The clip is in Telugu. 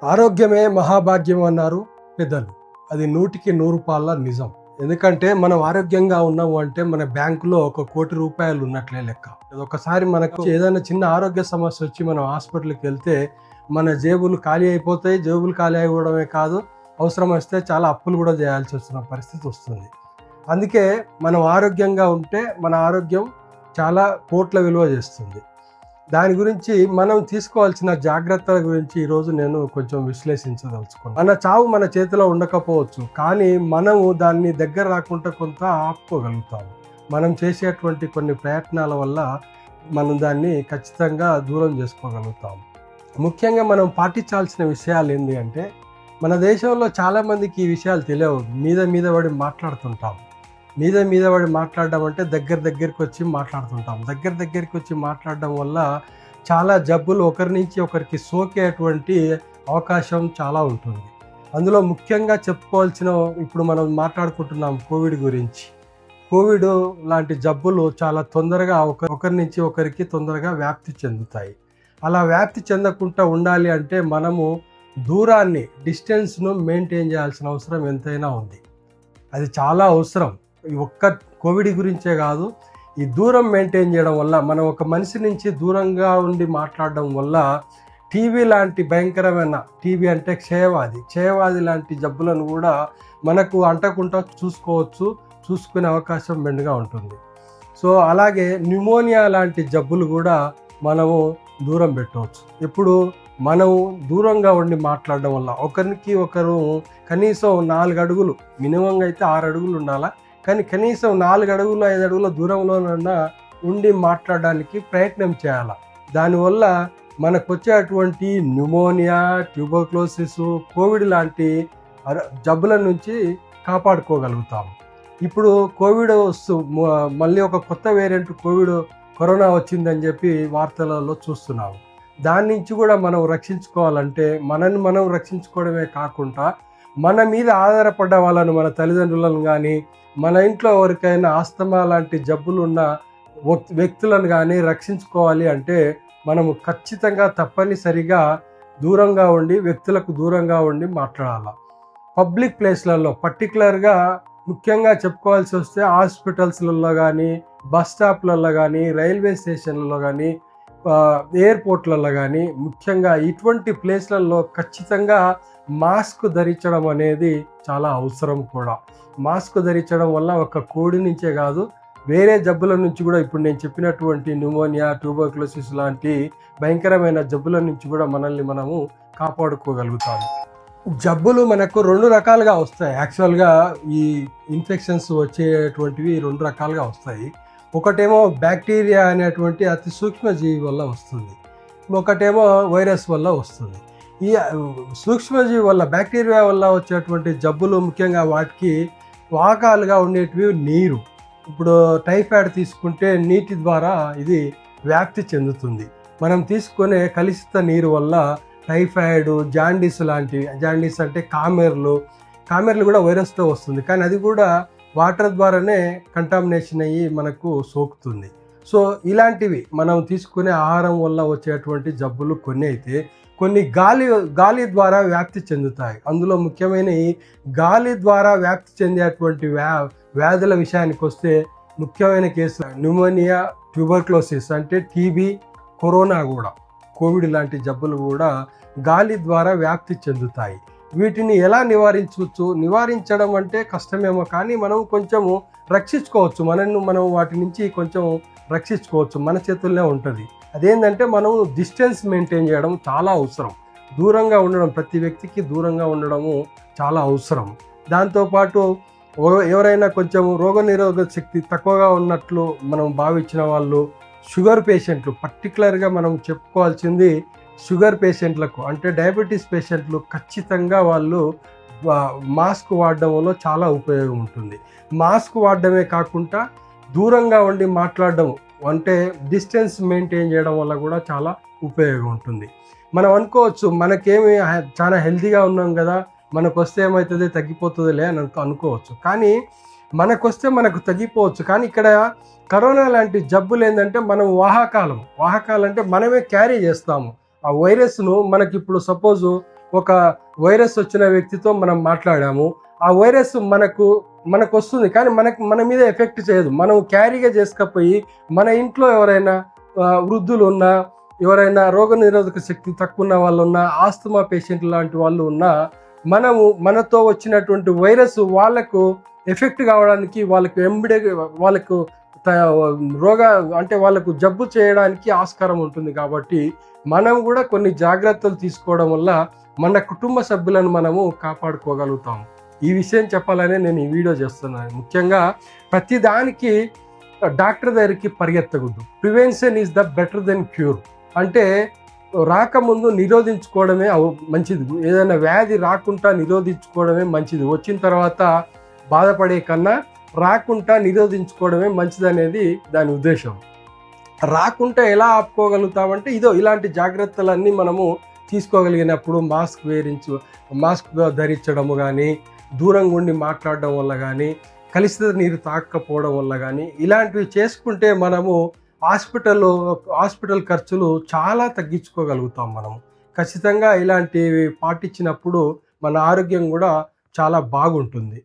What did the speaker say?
ఆరోగ్యమే మహాభాగ్యం అన్నారు పెద్దలు. అది 100కి 100 పాళ్ళ నిజం. ఎందుకంటే మనం ఆరోగ్యంగా ఉన్నాము అంటే మన బ్యాంకులో ₹1,00,00,000 ఉన్నట్లే లెక్క. ఒకసారి మనకు ఏదైనా చిన్న ఆరోగ్య సమస్య వచ్చి మనం హాస్పిటల్కి వెళ్తే మన జేబులు ఖాళీ అయిపోతాయి. జేబులు ఖాళీ అయిపోవడమే కాదు, అవసరం వస్తే చాలా అప్పులు కూడా చేయాల్సి వచ్చిన పరిస్థితి వస్తుంది. అందుకే మనం ఆరోగ్యంగా ఉంటే మన ఆరోగ్యం చాలా కోట్ల విలువ చేస్తుంది. దాని గురించి మనం తీసుకోవాల్సిన జాగ్రత్తల గురించి ఈరోజు నేను కొంచెం విశ్లేషించదలుచుకున్నాను. మన చావు మన చేతిలో ఉండకపోవచ్చు, కానీ మనము దాన్ని దగ్గర రాకుండా కొంత ఆపుకోగలుగుతాము. మనం చేసేటువంటి కొన్ని ప్రయత్నాల వల్ల మనం దాన్ని ఖచ్చితంగా దూరం చేసుకోగలుగుతాము. ముఖ్యంగా మనం పాటించాల్సిన విషయాలు ఏంటి అంటే, మన దేశంలో చాలామందికి ఈ విషయాలు తెలియవు. మీద పడి మాట్లాడుతుంటాం. మీద పడి మాట్లాడడం అంటే దగ్గరికి వచ్చి మాట్లాడుతుంటాం. దగ్గరికి వచ్చి మాట్లాడడం వల్ల చాలా జబ్బులు ఒకరి నుంచి ఒకరికి సోకేటువంటి అవకాశం చాలా ఉంటుంది. అందులో ముఖ్యంగా చెప్పుకోవాల్సిన, ఇప్పుడు మనం మాట్లాడుకుంటున్నాం కోవిడ్ గురించి. కోవిడ్ లాంటి జబ్బులు చాలా తొందరగా ఒకరి నుంచి ఒకరికి తొందరగా వ్యాప్తి చెందుతాయి. అలా వ్యాప్తి చెందకుండా ఉండాలి అంటే మనము దూరాన్ని, డిస్టెన్స్ను మెయింటైన్ చేయాల్సిన అవసరం ఎంతైనా ఉంది. అది చాలా అవసరం. ఈ ఒక్క కోవిడ్ గురించే కాదు, ఈ దూరం మెయింటైన్ చేయడం వల్ల, మనం ఒక మనిషి నుంచి దూరంగా ఉండి మాట్లాడడం వల్ల టీబీ లాంటి భయంకరమైన, టీబీ అంటే క్షయవాది లాంటి జబ్బులను కూడా మనకు అంటకుండా చూసుకునే అవకాశం మెండుగా ఉంటుంది. సో అలాగే న్యూమోనియా లాంటి జబ్బులు కూడా మనము దూరం పెట్టవచ్చు. ఇప్పుడు మనం దూరంగా ఉండి మాట్లాడడం వల్ల ఒకరికి ఒకరు కనీసం 4 అడుగులు, మినిమంగా అయితే 6 అడుగులు ఉండాలా, కానీ కనీసం 4 అడుగులు 5 అడుగుల దూరంలోనన్నా ఉండి మాట్లాడడానికి ప్రయత్నం చేయాలి. దానివల్ల మనకు వచ్చేటువంటి న్యూమోనియా, ట్యూబర్క్లోసిస్, కోవిడ్ లాంటి జబ్బుల నుంచి కాపాడుకోగలుగుతాము. ఇప్పుడు కోవిడ్ మళ్ళీ ఒక కొత్త వేరియంట్ కరోనా వచ్చిందని చెప్పి వార్తలలో చూస్తున్నాము. దాని నుంచి కూడా మనం రక్షించుకోవాలంటే మనల్ని మనం రక్షించుకోవడమే కాకుండా మన మీద ఆధారపడ్డ వాళ్ళను, మన తల్లిదండ్రులను కానీ, మన ఇంట్లో ఎవరికైనా ఆస్తమా లాంటి జబ్బులు ఉన్న వ్యక్తులను కానీ రక్షించుకోవాలి అంటే మనము ఖచ్చితంగా తప్పనిసరిగా దూరంగా ఉండి, వ్యక్తులకు దూరంగా ఉండి మాట్లాడాలి. పబ్లిక్ ప్లేస్లలో పర్టికులర్గా ముఖ్యంగా చెప్పుకోవాల్సి వస్తే హాస్పిటల్స్లలో కానీ, బస్ స్టాప్లలో కానీ, రైల్వే స్టేషన్లలో కానీ, ఎయిర్పోర్ట్లలో కానీ, ముఖ్యంగా ఇటువంటి ప్లేస్లలో ఖచ్చితంగా మాస్క్ ధరించడం అనేది చాలా అవసరం కూడా. మాస్క్ ధరించడం వల్ల ఒక కోవిడ్ నుంచే కాదు, వేరే జబ్బుల నుంచి కూడా, ఇప్పుడు నేను చెప్పినటువంటి న్యూమోనియా, ట్యూబర్క్లోసిస్ లాంటి భయంకరమైన జబ్బుల నుంచి కూడా మనల్ని మనము కాపాడుకోగలుగుతాము. జబ్బులు మనకు 2 రకాలుగా వస్తాయి. యాక్చువల్గా ఈ ఇన్ఫెక్షన్స్ వచ్చేటువంటివి 2 రకాలుగా వస్తాయి. ఒకటేమో బ్యాక్టీరియా అనేటువంటి అతి సూక్ష్మజీవి వల్ల వస్తుంది, ఒకటేమో వైరస్ వల్ల వస్తుంది. ఈ సూక్ష్మజీవి వల్ల, బ్యాక్టీరియా వల్ల వచ్చేటువంటి జబ్బులు ముఖ్యంగా వాటికి వాహకాలుగా ఉండేటివి నీరు. ఇప్పుడు టైఫాయిడ్ తీసుకుంటే నీటి ద్వారా ఇది వ్యాప్తి చెందుతుంది. మనం తీసుకునే కలుషిత నీరు వల్ల టైఫాయిడ్, జాండీస్ లాంటివి, జాండీస్ అంటే కామెర్లు కూడా వైరస్తో వస్తుంది, కానీ అది కూడా వాటర్ ద్వారానే కంటామినేషన్ అయ్యి మనకు సోకుతుంది. సో ఇలాంటివి మనం తీసుకునే ఆహారం వల్ల వచ్చేటువంటి జబ్బులు కొన్ని అయితే, కొన్ని గాలి ద్వారా వ్యాప్తి చెందుతాయి. అందులో ముఖ్యమైన ఈ గాలి ద్వారా వ్యాప్తి చెందేటువంటి వ్యాధుల విషయానికి వస్తే ముఖ్యమైన కేసు న్యూమోనియా, ట్యూబర్క్లోసిస్ అంటే టీబీ, కరోనా కూడా, కోవిడ్ లాంటి జబ్బులు కూడా గాలి ద్వారా వ్యాప్తి చెందుతాయి. వీటిని ఎలా నివారించడం అంటే కష్టమేమో, కానీ మనం కొంచెము రక్షించుకోవచ్చు. మనం వాటి నుంచి కొంచెం రక్షించుకోవచ్చు, మన చేతుల్లో ఉంటుంది. అదేంటంటే మనం డిస్టెన్స్ మెయింటైన్ చేయడం చాలా అవసరం. దూరంగా ఉండడం, ప్రతి వ్యక్తికి దూరంగా ఉండడము చాలా అవసరం. దాంతోపాటు ఎవరైనా కొంచెం రోగనిరోధక శక్తి తక్కువగా ఉన్నట్లు మనం భావించిన వాళ్ళు, షుగర్ పేషెంట్లు, పర్టికులర్గా మనం చెప్పుకోవాల్సింది షుగర్ పేషెంట్లకు, అంటే డయాబెటీస్ పేషెంట్లు ఖచ్చితంగా వాళ్ళు మాస్క్ వాడడం వల్ల చాలా ఉపయోగం ఉంటుంది. మాస్క్ వాడడమే కాకుండా దూరంగా ఉండి మాట్లాడడం, అంటే డిస్టెన్స్ మెయింటైన్ చేయడం వల్ల కూడా చాలా ఉపయోగం ఉంటుంది. మనం అనుకోవచ్చు మనకేమి చాలా హెల్తీగా ఉన్నాం కదా, మనకు వస్తే ఏమవుతుంది, తగ్గిపోతుందిలే అని అనుకోవచ్చు. కానీ మనకొస్తే మనకు తగ్గిపోవచ్చు, కానీ ఇక్కడ కరోనా లాంటి జబ్బులు ఏంటంటే మనం వాహకాలు అంటే మనమే క్యారీ చేస్తాము. ఆ వైరస్ను మనకి ఇప్పుడు సపోజు ఒక వైరస్ వచ్చిన వ్యక్తితో మనం మాట్లాడాము, ఆ వైరస్ మనకు వస్తుంది, కానీ మన మీద ఎఫెక్ట్ చేయదు. మనం క్యారీగా చేసుకపోయి మన ఇంట్లో ఎవరైనా వృద్ధులు ఉన్నా, ఎవరైనా రోగనిరోధక శక్తి తక్కువ ఉన్న వాళ్ళు ఉన్నా, ఆస్తమా పేషెంట్ లాంటి వాళ్ళు ఉన్నా, మనతో వచ్చినటువంటి వైరస్ వాళ్ళకు ఎఫెక్ట్ కావడానికి, వాళ్ళకు వాళ్ళకు జబ్బు చేయడానికి ఆస్కారం ఉంటుంది. కాబట్టి మనం కూడా కొన్ని జాగ్రత్తలు తీసుకోవడం వల్ల మన కుటుంబ సభ్యులను మనము కాపాడుకోగలుగుతాము. ఈ విషయం చెప్పాలనే నేను ఈ వీడియో చేస్తున్నాను. ముఖ్యంగా ప్రతి దానికి డాక్టర్ దగ్గరికి పరిగెత్తకూడదు. Prevention is the better than cure. అంటే రాకముందు నిరోధించుకోవడమే మంచిది. ఏదైనా వ్యాధి రాకుండా నిరోధించుకోవడమే మంచిది. వచ్చిన తర్వాత బాధపడే కన్నా రాకుండా నిరోధించుకోవడమే మంచిది అనేది దాని ఉద్దేశం. రాకుండా ఎలా ఆపుకోగలుగుతామంటే ఇలాంటి జాగ్రత్తలన్నీ మనము తీసుకోగలిగినప్పుడు మాస్క్ ధరించడము కానీ, దూరంగా ఉండి మాట్లాడడం వల్ల కానీ, కలుషిత నీరు తాగకపోవడం వల్ల కానీ, ఇలాంటివి చేసుకుంటే మనము హాస్పిటల్ ఖర్చులు చాలా తగ్గించుకోగలుగుతాం. మనము ఖచ్చితంగా ఇలాంటివి పాటించినప్పుడు మన ఆరోగ్యం కూడా చాలా బాగుంటుంది.